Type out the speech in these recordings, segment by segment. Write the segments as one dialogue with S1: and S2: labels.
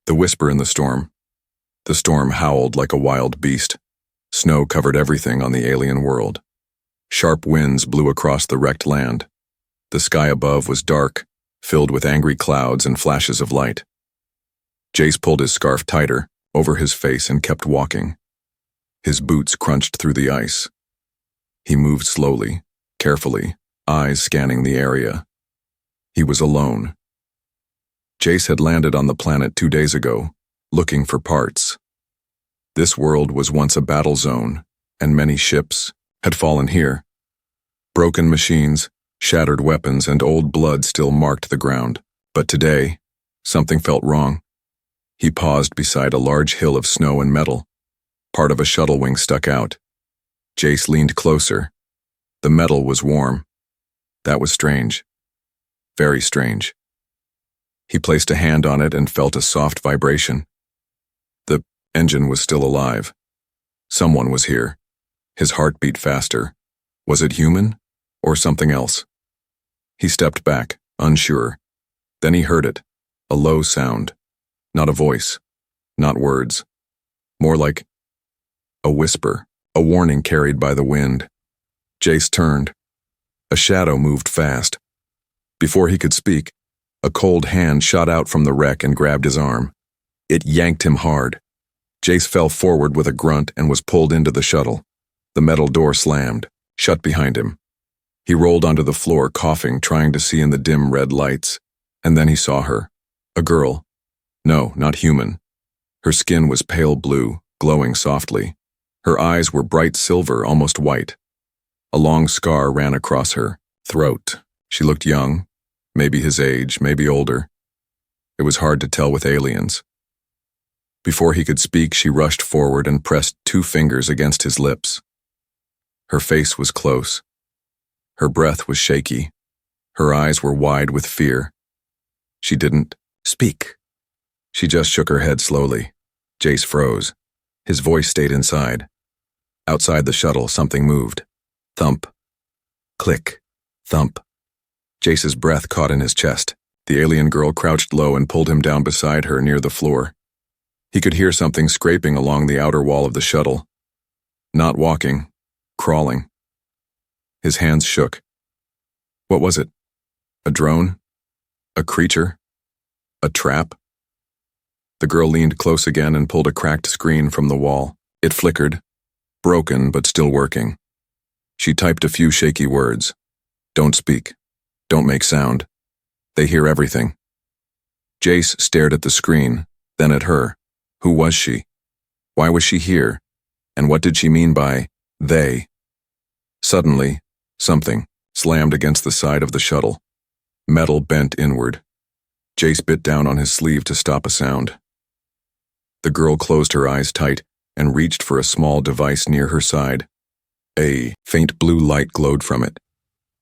S1: The whisper in the storm. The storm howled like a wild beast. Snow covered everything on the alien world. Sharp winds blew across the wrecked land. The sky above was dark, filled with angry clouds and flashes of light. Jace pulled his scarf tighter over his face and kept walking. His boots crunched through the ice. He moved slowly, carefully, eyes scanning the area. He was alone. Jace had landed on the planet 2 days ago, looking for parts. This world was once a battle zone, and many ships had fallen here. Broken machines, shattered weapons, and old blood still marked the ground. But today, something felt wrong. He paused beside a large hill of snow and metal. Part of a shuttle wing stuck out. Jace leaned closer. The metal was warm. That was strange. Very strange. He placed a hand on it and felt a soft vibration. The engine was still alive. Someone was here. His heart beat faster. Was it human or something else? He stepped back, unsure. Then he heard it, a low sound. Not a voice, not words. More like a whisper, a warning carried by the wind. Jace turned. A shadow moved fast. Before he could speak, a cold hand shot out from the wreck and grabbed his arm. It yanked him hard. Jace fell forward with a grunt and was pulled into the shuttle. The metal door slammed, shut behind him. He rolled onto the floor, coughing, trying to see in the dim red lights. And then he saw her. A girl. No, not human. Her skin was pale blue, glowing softly. Her eyes were bright silver, almost white. A long scar ran across her throat. She looked young, maybe his age, maybe older. It was hard to tell with aliens. Before he could speak, she rushed forward and pressed 2 fingers against his lips. Her face was close. Her breath was shaky. Her eyes were wide with fear. She didn't speak. She just shook her head slowly. Jace froze. His voice stayed inside. Outside the shuttle, something moved. Thump. Click. Thump. Jace's breath caught in his chest. The alien girl crouched low and pulled him down beside her near the floor. He could hear something scraping along the outer wall of the shuttle. Not walking, crawling. His hands shook. What was it? A drone? A creature? A trap? The girl leaned close again and pulled a cracked screen from the wall. It flickered, broken but still working. She typed a few shaky words. Don't speak. Don't make sound. They hear everything. Jace stared at the screen, then at her. Who was she? Why was she here? And what did she mean by they? Suddenly, something slammed against the side of the shuttle. Metal bent inward. Jace bit down on his sleeve to stop a sound. The girl closed her eyes tight and reached for a small device near her side. A faint blue light glowed from it.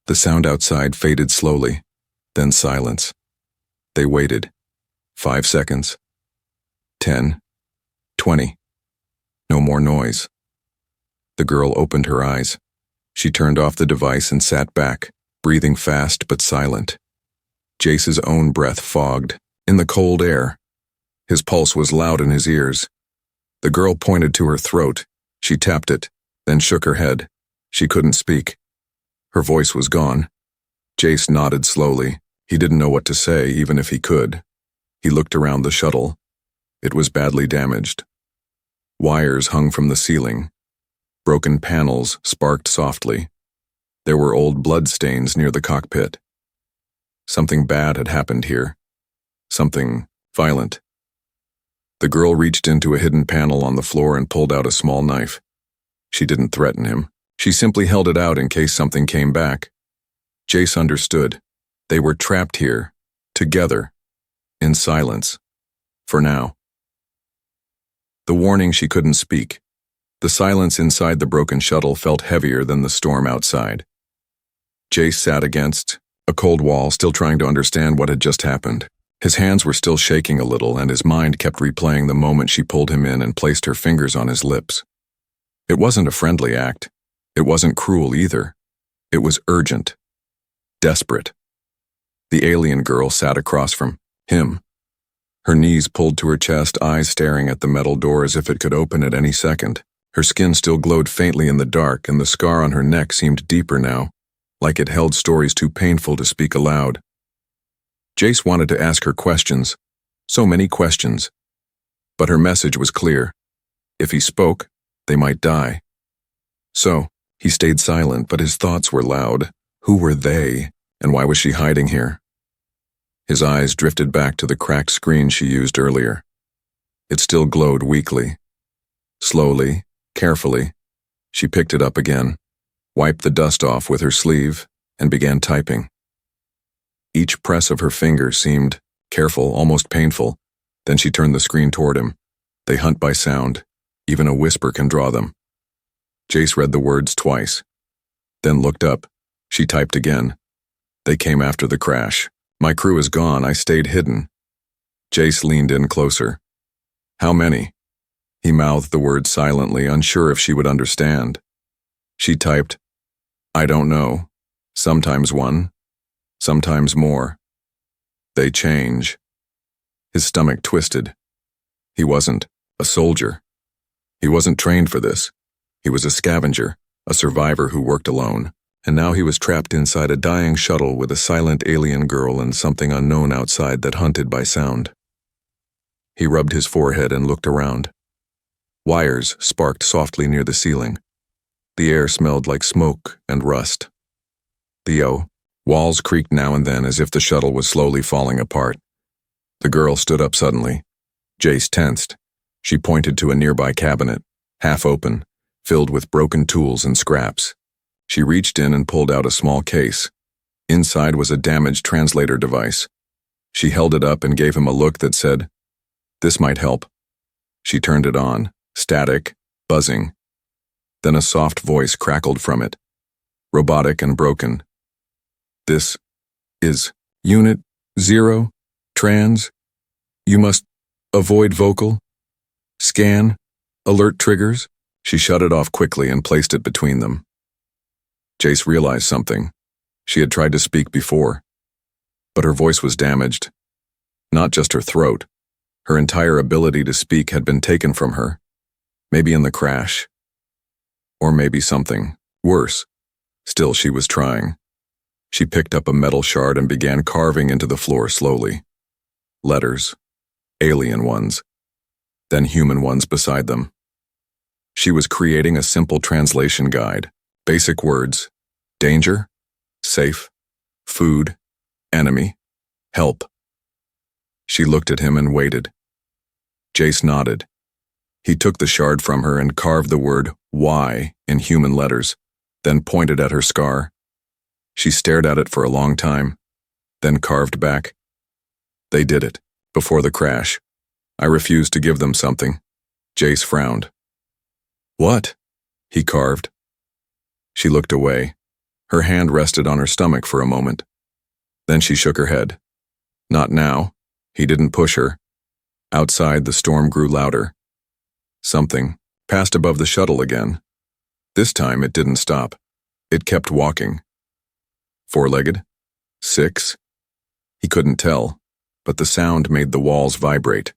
S1: The sound outside faded slowly, then silence. They waited. 5 seconds. 10. 20. No more noise. The girl opened her eyes. She turned off the device and sat back, breathing fast but silent. Jace's own breath fogged, in the cold air. His pulse was loud in his ears. The girl pointed to her throat. She tapped it, then shook her head. She couldn't speak. Her voice was gone. Jace nodded slowly. He didn't know what to say, even if he could. He looked around the shuttle. It was badly damaged. Wires hung from the ceiling. Broken panels sparked softly. There were old bloodstains near the cockpit. Something bad had happened here. Something violent. The girl reached into a hidden panel on the floor and pulled out a small knife. She didn't threaten him. She simply held it out in case something came back. Jace understood. They were trapped here, together, in silence, for now. The warning she couldn't speak. The silence inside the broken shuttle felt heavier than the storm outside. Jace sat against a cold wall, still trying to understand what had just happened. His hands were still shaking a little, and his mind kept replaying the moment she pulled him in and placed her fingers on his lips. It wasn't a friendly act. It wasn't cruel either. It was urgent. Desperate. The alien girl sat across from him. Her knees pulled to her chest, eyes staring at the metal door as if it could open at any second. Her skin still glowed faintly in the dark, and the scar on her neck seemed deeper now, like it held stories too painful to speak aloud. Jace wanted to ask her questions, so many questions. But her message was clear. If he spoke, they might die. So, he stayed silent, but his thoughts were loud. Who were they, and why was she hiding here? His eyes drifted back to the cracked screen she used earlier. It still glowed weakly. Slowly, carefully, she picked it up again, wiped the dust off with her sleeve, and began typing. Each press of her finger seemed careful, almost painful. Then she turned the screen toward him. They hunt by sound. Even a whisper can draw them. Jace read the words twice, then looked up. She typed again. They came after the crash. My crew is gone. I stayed hidden. Jace leaned in closer. How many? He mouthed the words silently, unsure if she would understand. She typed, I don't know. Sometimes one, sometimes more. They change. His stomach twisted. He wasn't a soldier. He wasn't trained for this. He was a scavenger, a survivor who worked alone, and now he was trapped inside a dying shuttle with a silent alien girl and something unknown outside that hunted by sound. He rubbed his forehead and looked around. Wires sparked softly near the ceiling. The air smelled like smoke and rust. Theo, walls creaked now and then as if the shuttle was slowly falling apart. The girl stood up suddenly. Jace tensed. She pointed to a nearby cabinet, half open, filled with broken tools and scraps. She reached in and pulled out a small case. Inside was a damaged translator device. She held it up and gave him a look that said, "This might help." She turned it on, static, buzzing. Then a soft voice crackled from it, robotic and broken. "This is Unit 0, trans. You must avoid vocal. Scan, alert triggers." She shut it off quickly and placed it between them. Jace realized something. She had tried to speak before, but her voice was damaged. Not just her throat. Her entire ability to speak had been taken from her. Maybe in the crash. Or maybe something worse. Still, she was trying. She picked up a metal shard and began carving into the floor slowly. Letters. Alien ones. Then human ones beside them. She was creating a simple translation guide. Basic words. Danger. Safe. Food. Enemy. Help. She looked at him and waited. Jace nodded. He took the shard from her and carved the word Y in human letters, then pointed at her scar. She stared at it for a long time, then carved back. They did it, before the crash. I refused to give them something. Jace frowned. "What?" he carved. She looked away. Her hand rested on her stomach for a moment. Then she shook her head. Not now. He didn't push her. Outside, the storm grew louder. Something passed above the shuttle again. This time, it didn't stop. It kept walking. Four-legged? Six? He couldn't tell, but the sound made the walls vibrate.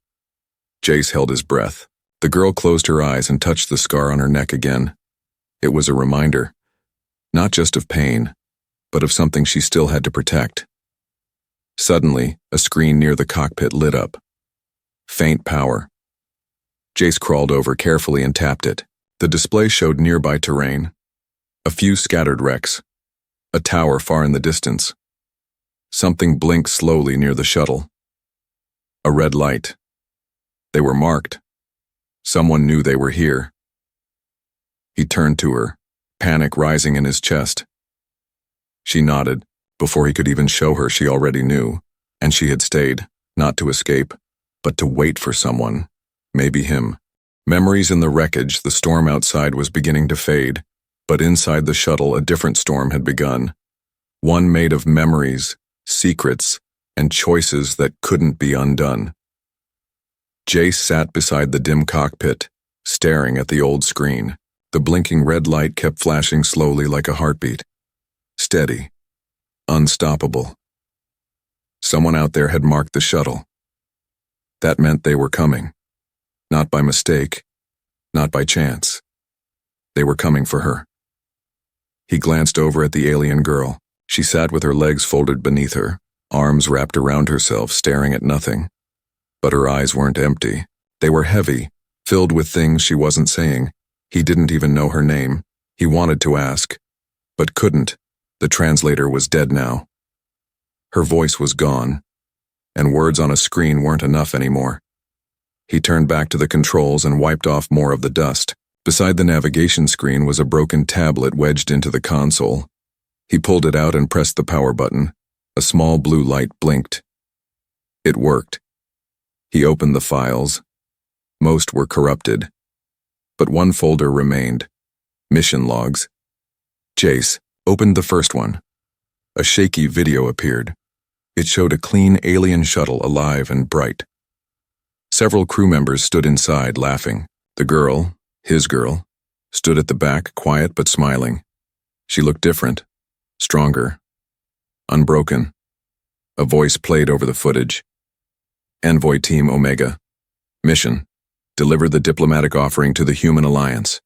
S1: Jace held his breath. The girl closed her eyes and touched the scar on her neck again. It was a reminder, not just of pain, but of something she still had to protect. Suddenly, a screen near the cockpit lit up. Faint power. Jace crawled over carefully and tapped it. The display showed nearby terrain. A few scattered wrecks. A tower far in the distance. Something blinked slowly near the shuttle. A red light. They were marked. Someone knew they were here. He turned to her, panic rising in his chest. She nodded. Before he could even show her, she already knew, and she had stayed, not to escape, but to wait for someone, maybe him. Memories in the wreckage, the storm outside was beginning to fade, but inside the shuttle a different storm had begun. One made of memories, secrets, and choices that couldn't be undone. Jace sat beside the dim cockpit, staring at the old screen. The blinking red light kept flashing slowly like a heartbeat. Steady. Unstoppable. Someone out there had marked the shuttle. That meant they were coming. Not by mistake, not by chance. They were coming for her. He glanced over at the alien girl. She sat with her legs folded beneath her, arms wrapped around herself, staring at nothing. But her eyes weren't empty. They were heavy, filled with things she wasn't saying. He didn't even know her name. He wanted to ask, but couldn't. The translator was dead now. Her voice was gone, and words on a screen weren't enough anymore. He turned back to the controls and wiped off more of the dust. Beside the navigation screen was a broken tablet wedged into the console. He pulled it out and pressed the power button. A small blue light blinked. It worked. He opened the files. Most were corrupted, but one folder remained. Mission logs. Jace opened the first one. A shaky video appeared. It showed a clean alien shuttle, alive and bright. Several crew members stood inside, laughing. The girl, his girl, stood at the back, quiet but smiling. She looked different, stronger, unbroken. A voice played over the footage. Envoy Team Omega. Mission: deliver the diplomatic offering to the Human Alliance.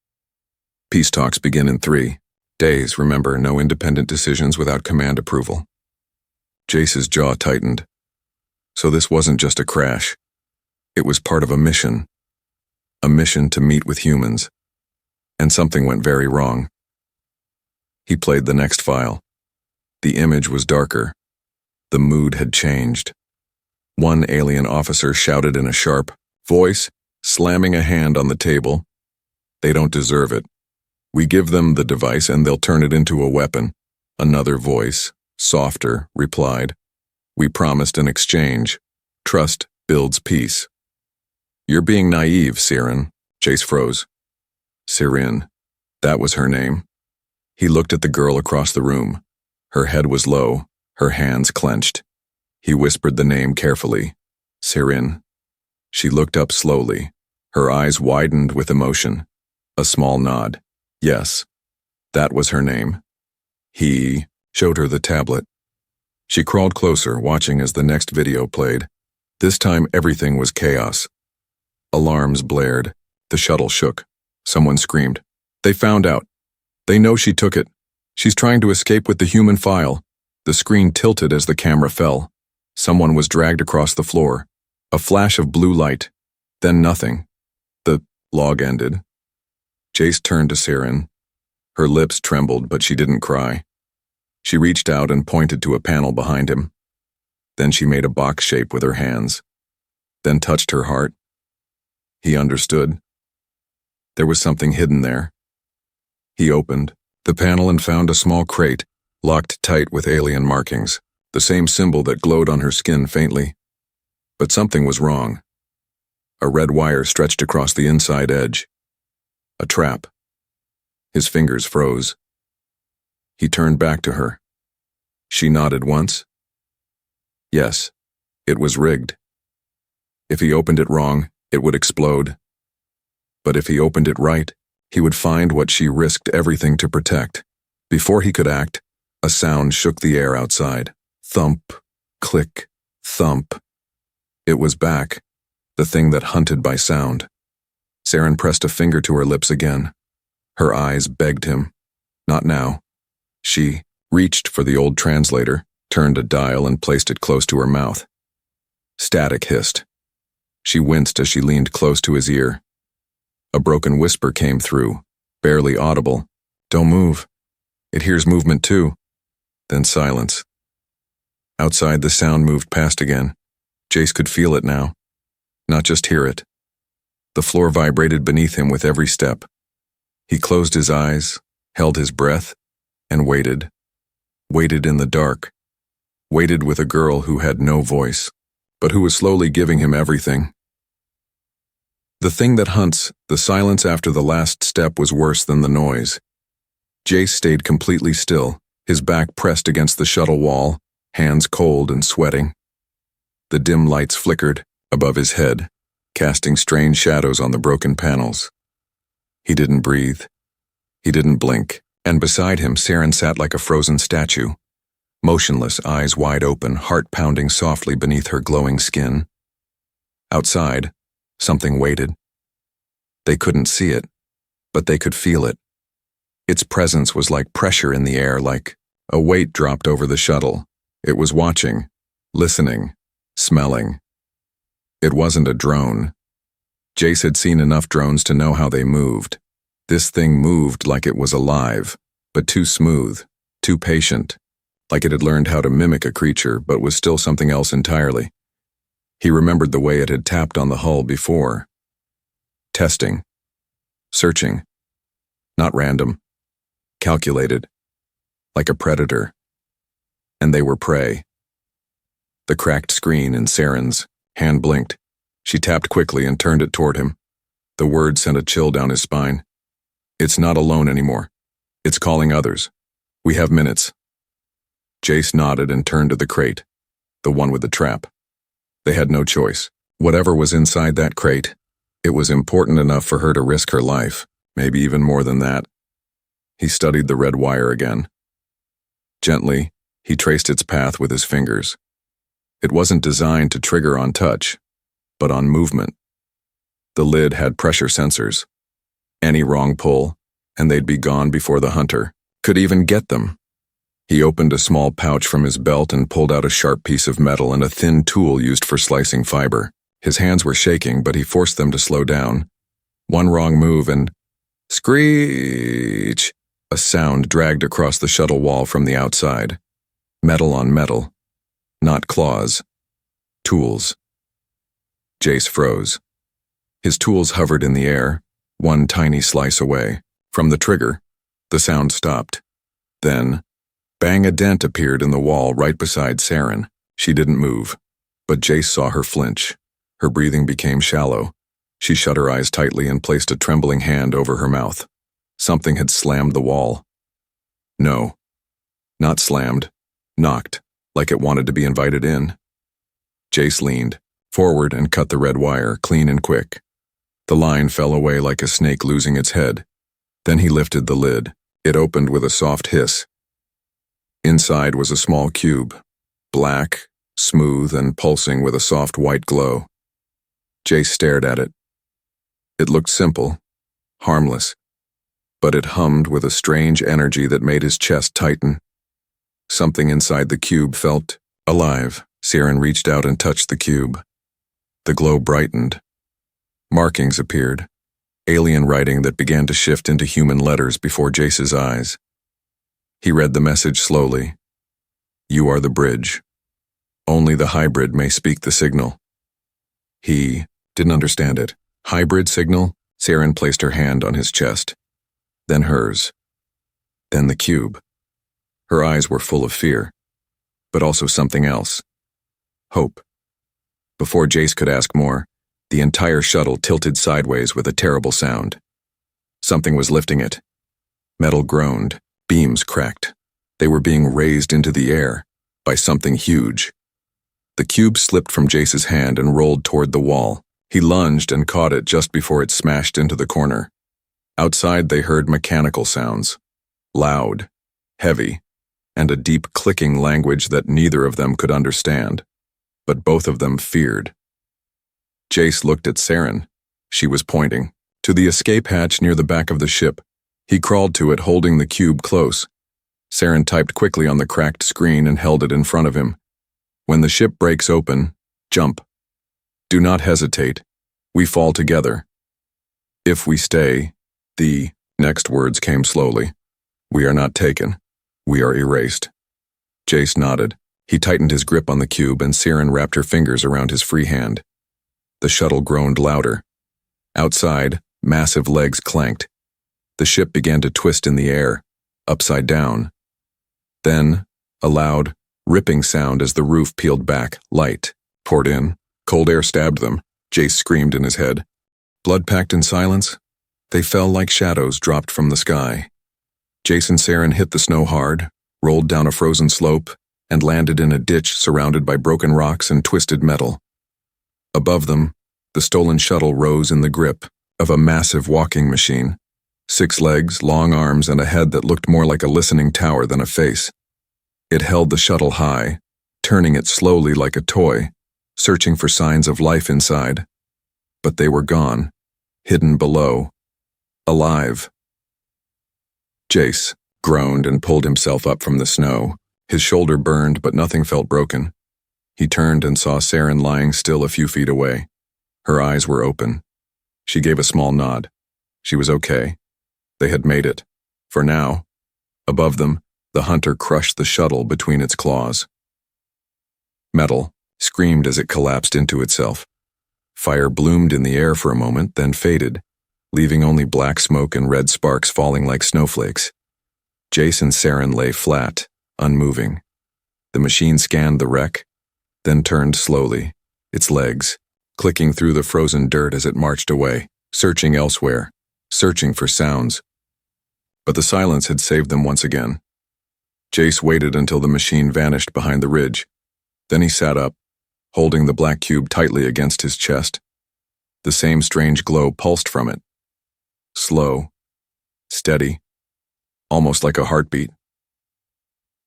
S1: Peace talks begin in 3 days. Remember, no independent decisions without command approval. Jace's jaw tightened. So this wasn't just a crash. It was part of a mission. A mission to meet with humans. And something went very wrong. He played the next file. The image was darker. The mood had changed. One alien officer shouted in a sharp voice, slamming a hand on the table. They don't deserve it. We give them the device and they'll turn it into a weapon. Another voice, softer, replied, we promised an exchange. Trust builds peace. You're being naive, Siren. Jace froze. Sirin. That was her name. He looked at the girl across the room. Her head was low, her hands clenched. He whispered the name carefully. Sirin. She looked up slowly. Her eyes widened with emotion. A small nod. Yes, that was her name. He showed her the tablet. She crawled closer, watching as the next video played. This time everything was chaos. Alarms blared. The shuttle shook. Someone screamed. They found out. They know she took it. She's trying to escape with the human file. The screen tilted as the camera fell. Someone was dragged across the floor. A flash of blue light. Then nothing. The log ended. Jace turned to Siren. Her lips trembled, but she didn't cry. She reached out and pointed to a panel behind him. Then she made a box shape with her hands. Then touched her heart. He understood. There was something hidden there. He opened the panel and found a small crate, locked tight with alien markings, the same symbol that glowed on her skin faintly. But something was wrong. A red wire stretched across the inside edge. A trap. His fingers froze. He turned back to her. She nodded once. Yes, it was rigged. If he opened it wrong, it would explode. But if he opened it right, he would find what she risked everything to protect. Before he could act, a sound shook the air outside. Thump, click, thump. It was back, the thing that hunted by sound. Siren pressed a finger to her lips again. Her eyes begged him. Not now. She reached for the old translator, turned a dial and placed it close to her mouth. Static hissed. She winced as she leaned close to his ear. A broken whisper came through, barely audible. Don't move. It hears movement too. Then silence. Outside, the sound moved past again. Jace could feel it now, not just hear it. The floor vibrated beneath him with every step. He closed his eyes, held his breath, and waited. Waited in the dark. Waited with a girl who had no voice, but who was slowly giving him everything. The thing that hunts, the silence after the last step, was worse than the noise. Jace stayed completely still, his back pressed against the shuttle wall, hands cold and sweating. The dim lights flickered above his head, casting strange shadows on the broken panels. He didn't breathe. He didn't blink, and beside him Siren sat like a frozen statue, motionless, eyes wide open, heart pounding softly beneath her glowing skin. Outside, something waited. They couldn't see it, but they could feel it. Its presence was like pressure in the air, like a weight dropped over the shuttle. It was watching, listening, smelling. It wasn't a drone. Jace had seen enough drones to know how they moved. This thing moved like it was alive, but too smooth, too patient, like it had learned how to mimic a creature but was still something else entirely. He remembered the way it had tapped on the hull before. Testing. Searching. Not random. Calculated. Like a predator. And they were prey. The cracked screen in Saren's hand blinked. She tapped quickly and turned it toward him. The word sent a chill down his spine. It's not alone anymore. It's calling others. We have minutes. Jace nodded and turned to the crate, the one with the trap. They had no choice. Whatever was inside that crate, it was important enough for her to risk her life, maybe even more than that. He studied the red wire again. Gently, he traced its path with his fingers. It wasn't designed to trigger on touch, but on movement. The lid had pressure sensors. Any wrong pull, and they'd be gone before the hunter could even get them. He opened a small pouch from his belt and pulled out a sharp piece of metal and a thin tool used for slicing fiber. His hands were shaking, but he forced them to slow down. One wrong move and screech! A sound dragged across the shuttle wall from the outside. Metal on metal. Not claws. Tools. Jace froze. His tools hovered in the air, one tiny slice away. From the trigger, the sound stopped. Then, bang, a dent appeared in the wall right beside Saren. She didn't move, but Jace saw her flinch. Her breathing became shallow. She shut her eyes tightly and placed a trembling hand over her mouth. Something had slammed the wall. No. Not slammed. Knocked, like it wanted to be invited in. Jace leaned forward and cut the red wire, clean and quick. The line fell away like a snake losing its head. Then he lifted the lid. It opened with a soft hiss. Inside was a small cube, black, smooth, and pulsing with a soft white glow. Jace stared at it. It looked simple, harmless, but it hummed with a strange energy that made his chest tighten. Something inside the cube felt alive. Saren reached out and touched the cube. The glow brightened. Markings appeared, alien writing that began to shift into human letters before Jace's eyes. He read the message slowly. You are the bridge. Only the hybrid may speak the signal. He didn't understand it. Hybrid signal? Saren placed her hand on his chest. Then hers. Then the cube. Her eyes were full of fear, but also something else. Hope. Before Jace could ask more, the entire shuttle tilted sideways with a terrible sound. Something was lifting it. Metal groaned. Beams cracked. They were being raised into the air by something huge. The cube slipped from Jace's hand and rolled toward the wall. He lunged and caught it just before it smashed into the corner. Outside they heard mechanical sounds. Loud, heavy, and a deep clicking language that neither of them could understand, but both of them feared. Jace looked at Saren. She was pointing to the escape hatch near the back of the ship. He crawled to it, holding the cube close. Saren typed quickly on the cracked screen and held it in front of him. When the ship breaks open, jump. Do not hesitate. We fall together. If we stay, the next words came slowly. We are not taken. We are erased. Jace nodded. He tightened his grip on the cube and Saren wrapped her fingers around his free hand. The shuttle groaned louder. Outside, massive legs clanked. The ship began to twist in the air, upside down. Then, a loud, ripping sound as the roof peeled back. Light poured in. Cold air stabbed them. Jace screamed in his head. Blood packed in silence, they fell like shadows dropped from the sky. Jace and Saren hit the snow hard, rolled down a frozen slope, and landed in a ditch surrounded by broken rocks and twisted metal. Above them, the stolen shuttle rose in the grip of a massive walking machine. 6 legs, long arms, and a head that looked more like a listening tower than a face. It held the shuttle high, turning it slowly like a toy, searching for signs of life inside. But they were gone, hidden below, alive. Jace groaned and pulled himself up from the snow. His shoulder burned, but nothing felt broken. He turned and saw Saren lying still a few feet away. Her eyes were open. She gave a small nod. She was okay. They had made it. For now. Above them, the hunter crushed the shuttle between its claws. Metal screamed as it collapsed into itself. Fire bloomed in the air for a moment, then faded, leaving only black smoke and red sparks falling like snowflakes. Jace and Saren lay flat, unmoving. The machine scanned the wreck, then turned slowly, its legs clicking through the frozen dirt as it marched away, searching elsewhere, searching for sounds. But the silence had saved them once again. Jace waited until the machine vanished behind the ridge. Then he sat up, holding the black cube tightly against his chest. The same strange glow pulsed from it. Slow, steady, almost like a heartbeat.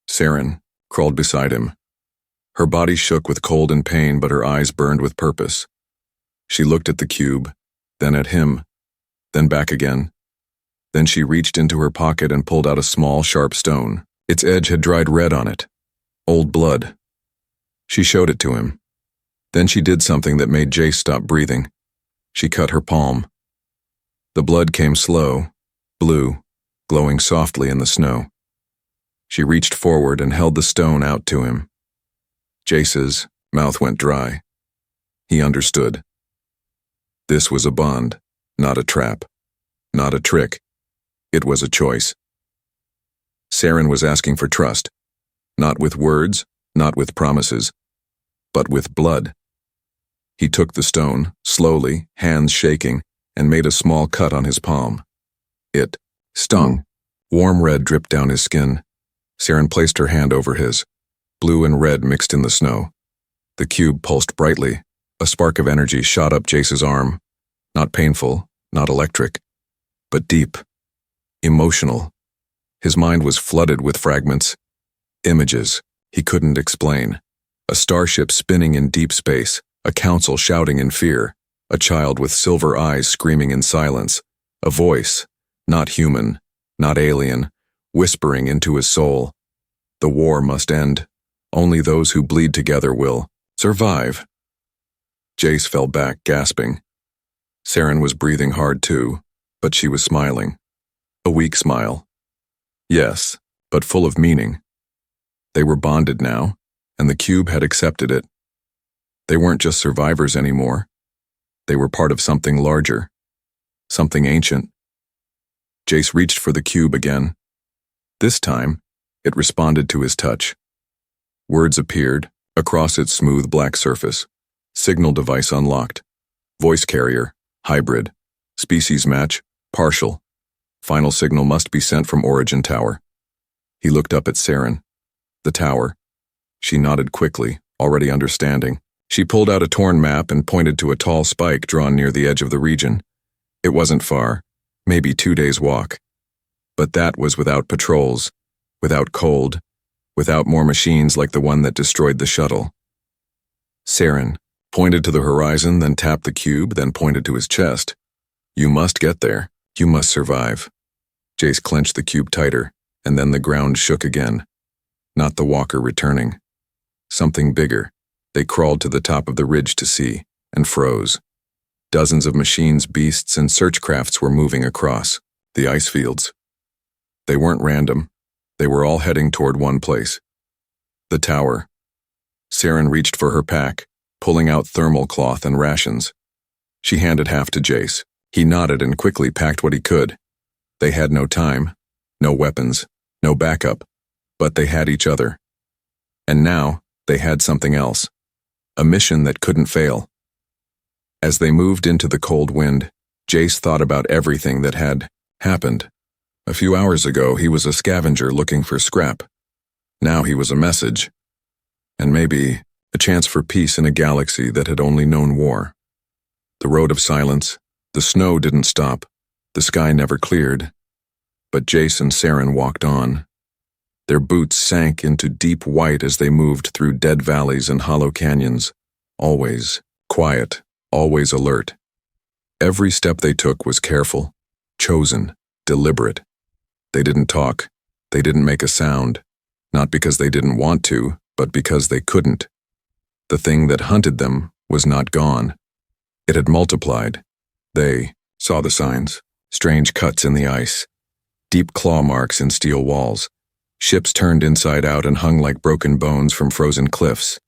S1: Saren crawled beside him. Her body shook with cold and pain, but her eyes burned with purpose. She looked at the cube, then at him, then back again. Then she reached into her pocket and pulled out a small, sharp stone. Its edge had dried red on it. Old blood. She showed it to him. Then she did something that made Jace stop breathing. She cut her palm. The blood came slow, blue, glowing softly in the snow. She reached forward and held the stone out to him. Jace's mouth went dry. He understood. This was a bond, not a trap, not a trick. It was a choice. Saren was asking for trust, not with words, not with promises, but with blood. He took the stone, slowly, hands shaking, and made a small cut on his palm. It stung. Warm red dripped down his skin. Saren placed her hand over his. Blue and red mixed in the snow. The cube pulsed brightly. A spark of energy shot up Jace's arm. Not painful, not electric, but deep, emotional. His mind was flooded with fragments, images he couldn't explain. A starship spinning in deep space, a council shouting in fear, a child with silver eyes screaming in silence, a voice, not human, not alien, whispering into his soul. The war must end. Only those who bleed together will survive. Jace fell back, gasping. Saren was breathing hard too, but she was smiling. A weak smile. Yes, but full of meaning. They were bonded now, and the cube had accepted it. They weren't just survivors anymore. They were part of something larger, something ancient. Jace reached for the cube again. This time, it responded to his touch. Words appeared across its smooth black surface. Signal device unlocked. Voice carrier, hybrid. Species match, partial. Final signal must be sent from origin tower. He looked up at Saren. The tower. She nodded quickly, already understanding. She pulled out a torn map and pointed to a tall spike drawn near the edge of the region. It wasn't far, maybe 2 days' walk. But that was without patrols, without cold, without more machines like the one that destroyed the shuttle. Saren pointed to the horizon, then tapped the cube, then pointed to his chest. You must get there. You must survive. Jace clenched the cube tighter, and then the ground shook again. Not the walker returning. Something bigger. They crawled to the top of the ridge to see, and froze. Dozens of machines, beasts, and search crafts were moving across the ice fields. They weren't random. They were all heading toward one place. The tower. Saren reached for her pack, pulling out thermal cloth and rations. She handed half to Jace. He nodded and quickly packed what he could. They had no time, no weapons, no backup, but they had each other. And now, they had something else. A mission that couldn't fail. As they moved into the cold wind, Jace thought about everything that had happened. A few hours ago, he was a scavenger looking for scrap. Now he was a message. And maybe a chance for peace in a galaxy that had only known war. The road of silence. The snow didn't stop. The sky never cleared. But Jace and Saren walked on. Their boots sank into deep white as they moved through dead valleys and hollow canyons, always quiet, always alert. Every step they took was careful, chosen, deliberate. They didn't talk. They didn't make a sound, not because they didn't want to, but because they couldn't. The thing that hunted them was not gone. It had multiplied. They saw the signs, strange cuts in the ice, deep claw marks in steel walls, ships turned inside out and hung like broken bones from frozen cliffs.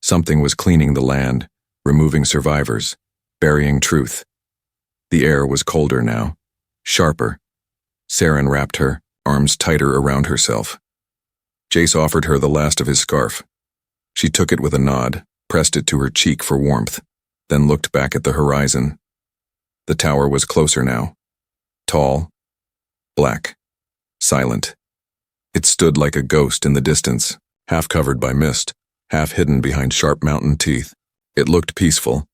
S1: Something was cleaning the land, removing survivors, burying truth. The air was colder now, sharper. Saren wrapped her, arms tighter around herself. Jace offered her the last of his scarf. She took it with a nod, pressed it to her cheek for warmth, then looked back at the horizon. The tower was closer now. Tall, black, silent. It stood like a ghost in the distance, half covered by mist, half hidden behind sharp mountain teeth. It looked peaceful,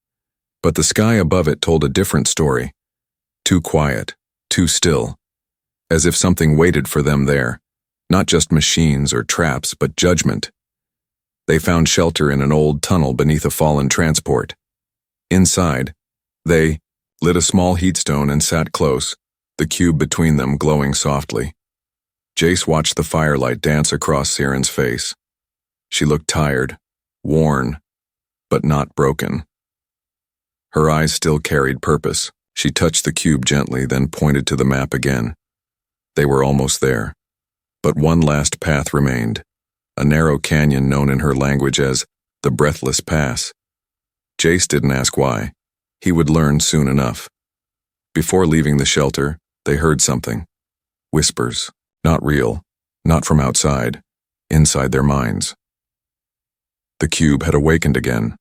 S1: but the sky above it told a different story. Too quiet, too still, as if something waited for them there, not just machines or traps, but judgment. They found shelter in an old tunnel beneath a fallen transport. Inside, they lit a small heatstone and sat close, the cube between them glowing softly. Jace watched the firelight dance across Saren's face. She looked tired, worn, but not broken. Her eyes still carried purpose. She touched the cube gently, then pointed to the map again. They were almost there. But one last path remained, a narrow canyon known in her language as the Breathless Pass. Jace didn't ask why. He would learn soon enough. Before leaving the shelter, they heard something. Whispers, not real, not from outside, inside their minds. The cube had awakened again.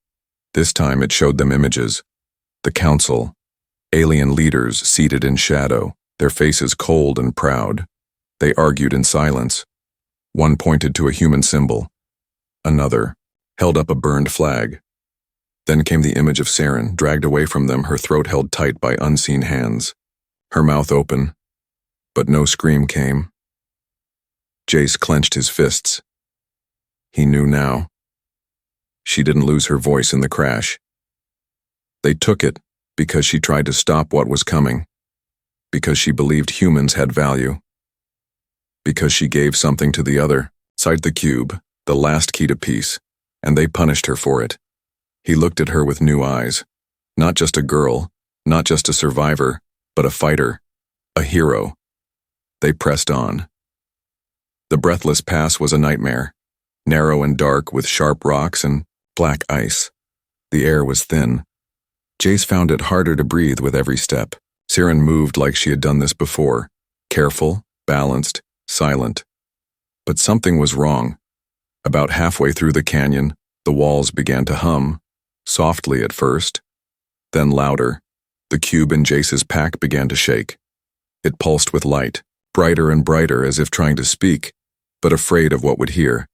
S1: This time it showed them images. The council, alien leaders seated in shadow, their faces cold and proud. They argued in silence. One pointed to a human symbol. Another held up a burned flag. Then came the image of Saren, dragged away from them, her throat held tight by unseen hands. Her mouth open, but no scream came. Jace clenched his fists. He knew now. She didn't lose her voice in the crash. They took it because she tried to stop what was coming, because she believed humans had value, because she gave something to the other, sighed the cube, the last key to peace, and they punished her for it. He looked at her with new eyes. Not just a girl, not just a survivor, but a fighter, a hero. They pressed on. The Breathless Pass was a nightmare, narrow and dark with sharp rocks and black ice. The air was thin. Jace found it harder to breathe with every step. Saren moved like she had done this before, careful, balanced, silent. But something was wrong. About halfway through the canyon, the walls began to hum, softly at first, then louder. The cube in Jace's pack began to shake. It pulsed with light, brighter and brighter as if trying to speak, but afraid of what would hear.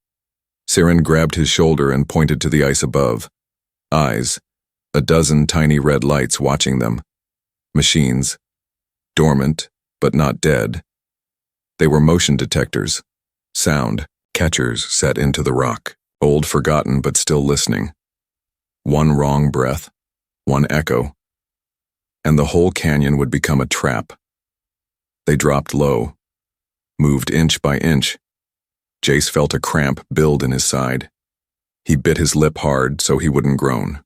S1: Saren grabbed his shoulder and pointed to the ice above. Eyes, a dozen tiny red lights watching them. Machines, dormant, but not dead. They were motion detectors, sound catchers set into the rock, old forgotten but still listening. One wrong breath, one echo, and the whole canyon would become a trap. They dropped low, moved inch by inch. Jace felt a cramp build in his side. He bit his lip hard so he wouldn't groan.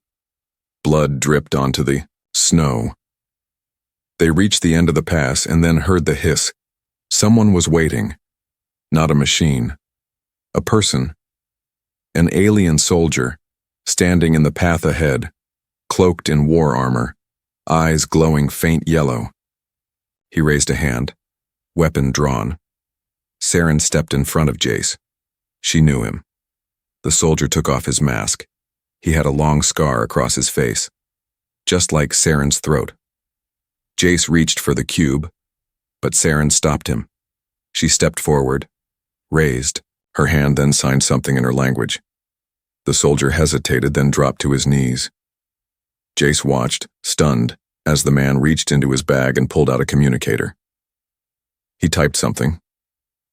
S1: Blood dripped onto the snow. They reached the end of the pass and then heard the hiss. Someone was waiting. Not a machine. A person. An alien soldier, standing in the path ahead, cloaked in war armor, eyes glowing faint yellow. He raised a hand, weapon drawn. Saren stepped in front of Jace. She knew him. The soldier took off his mask. He had a long scar across his face, just like Saren's throat. Jace reached for the cube, but Saren stopped him. She stepped forward, raised, her hand then signed something in her language. The soldier hesitated, then dropped to his knees. Jace watched, stunned, as the man reached into his bag and pulled out a communicator. He typed something,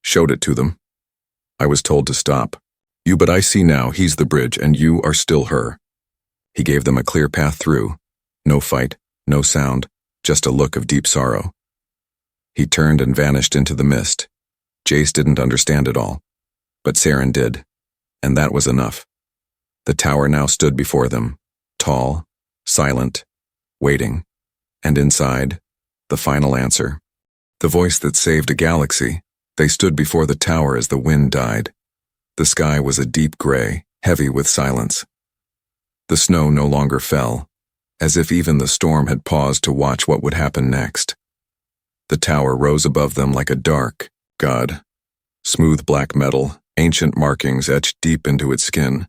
S1: showed it to them. I was told to stop. You, but I see now he's the bridge and you are still her. He gave them a clear path through. No fight, no sound, just a look of deep sorrow. He turned and vanished into the mist. Jace didn't understand it all, but Saren did, and that was enough. The tower now stood before them, tall, silent, waiting, and inside, the final answer. The voice that saved a galaxy. They stood before the tower as the wind died. The sky was a deep gray, heavy with silence. The snow no longer fell, as if even the storm had paused to watch what would happen next. The tower rose above them like a dark god. Smooth black metal, ancient markings etched deep into its skin.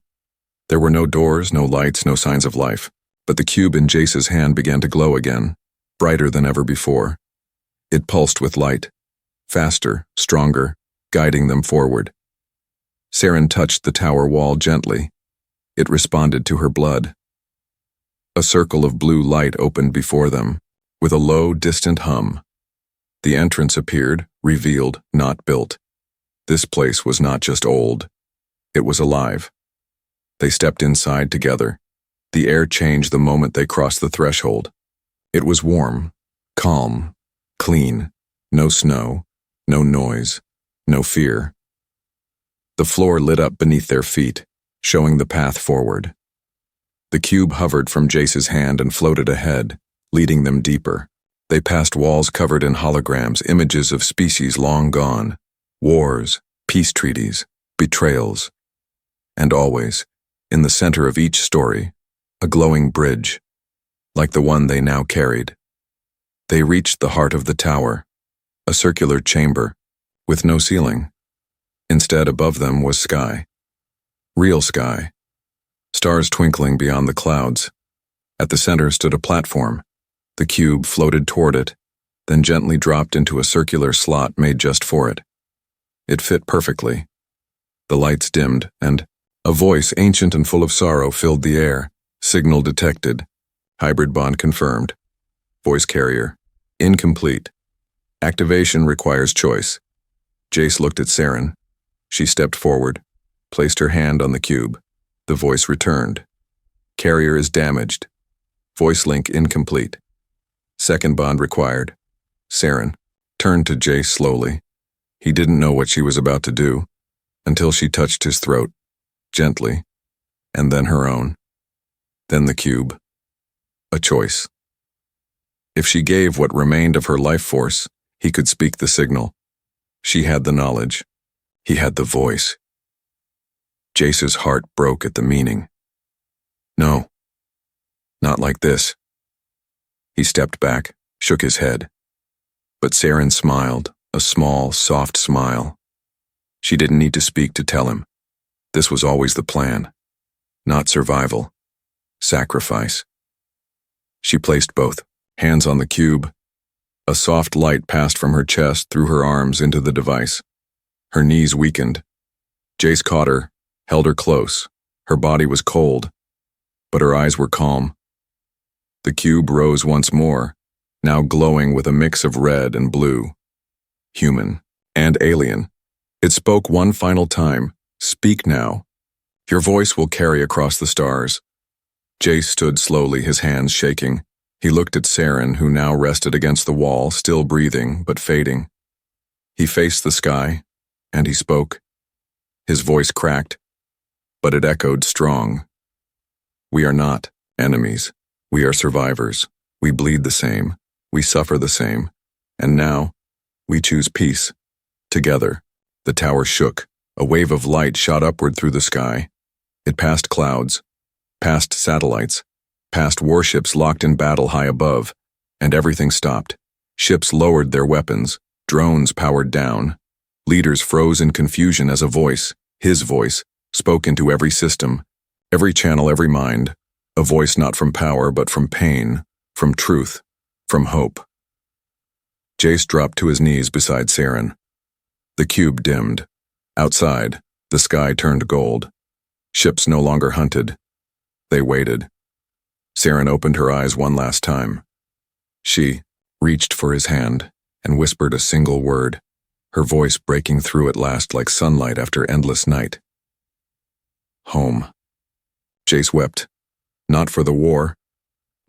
S1: There were no doors, no lights, no signs of life, but the cube in Jace's hand began to glow again, brighter than ever before. It pulsed with light, faster, stronger, guiding them forward. Saren touched the tower wall gently. It responded to her blood. A circle of blue light opened before them, with a low, distant hum. The entrance appeared, revealed, not built. This place was not just old. It was alive. They stepped inside together. The air changed the moment they crossed the threshold. It was warm, calm, clean, no snow, no noise, no fear. The floor lit up beneath their feet, showing the path forward. The cube hovered from Jace's hand and floated ahead, leading them deeper. They passed walls covered in holograms, images of species long gone, wars, peace treaties, betrayals. And always, in the center of each story, a glowing bridge, like the one they now carried. They reached the heart of the tower, a circular chamber, with no ceiling. Instead, above them was sky. Real sky. Stars twinkling beyond the clouds. At the center stood a platform. The cube floated toward it, then gently dropped into a circular slot made just for it. It fit perfectly. The lights dimmed, and a voice ancient and full of sorrow filled the air. Signal detected. Hybrid bond confirmed. Voice carrier. Incomplete. Activation requires choice. Jace looked at Saren. She stepped forward, placed her hand on the cube. The voice returned. Carrier is damaged. Voice link incomplete. Second bond required. Saren turned to Jace slowly. He didn't know what she was about to do, until she touched his throat, gently, and then her own. Then the cube. A choice. If she gave what remained of her life force, he could speak the signal. She had the knowledge. He had the voice. Jace's heart broke at the meaning. No. Not like this. He stepped back, shook his head. But Saren smiled, a small, soft smile. She didn't need to speak to tell him. This was always the plan. Not survival. Sacrifice. She placed both hands on the cube. A soft light passed from her chest through her arms into the device. Her knees weakened. Jace caught her, held her close. Her body was cold, but her eyes were calm. The cube rose once more, now glowing with a mix of red and blue. Human and alien. It spoke one final time. Speak now. Your voice will carry across the stars. Jace stood slowly, his hands shaking. He looked at Saren, who now rested against the wall, still breathing, but fading. He faced the sky, and he spoke. His voice cracked, but it echoed strong. We are not enemies. We are survivors. We bleed the same. We suffer the same. And now, we choose peace. Together. The tower shook. A wave of light shot upward through the sky. It passed clouds, past satellites, past warships locked in battle high above, and everything stopped. Ships lowered their weapons, drones powered down. Leaders froze in confusion as a voice, his voice, spoke into every system, every channel, every mind. A voice not from power, but from pain, from truth, from hope. Jace dropped to his knees beside Saren. The cube dimmed. Outside, the sky turned gold. Ships no longer hunted. They waited. Saren opened her eyes one last time. She reached for his hand and whispered a single word, her voice breaking through at last like sunlight after endless night. Home. Jace wept, Not for the war,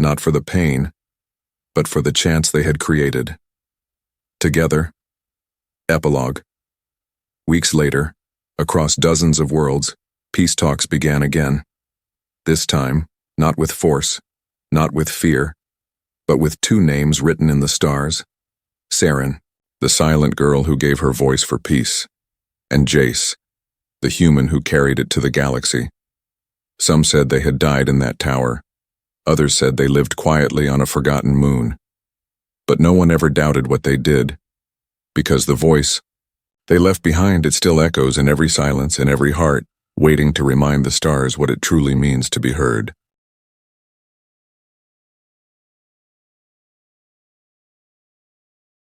S1: not for the pain, but for the chance they had created. Together. Epilogue. Weeks later, across dozens of worlds, peace talks began again. This time, not with force, not with fear, but with two names written in the stars. Saren, the silent girl who gave her voice for peace, and Jace, the human who carried it to the galaxy. Some said they had died in that tower. Others said they lived quietly on a forgotten moon. But no one ever doubted what they did, because the voice they left behind, it still echoes in every silence, in every heart, waiting to remind the stars what it truly means to be heard.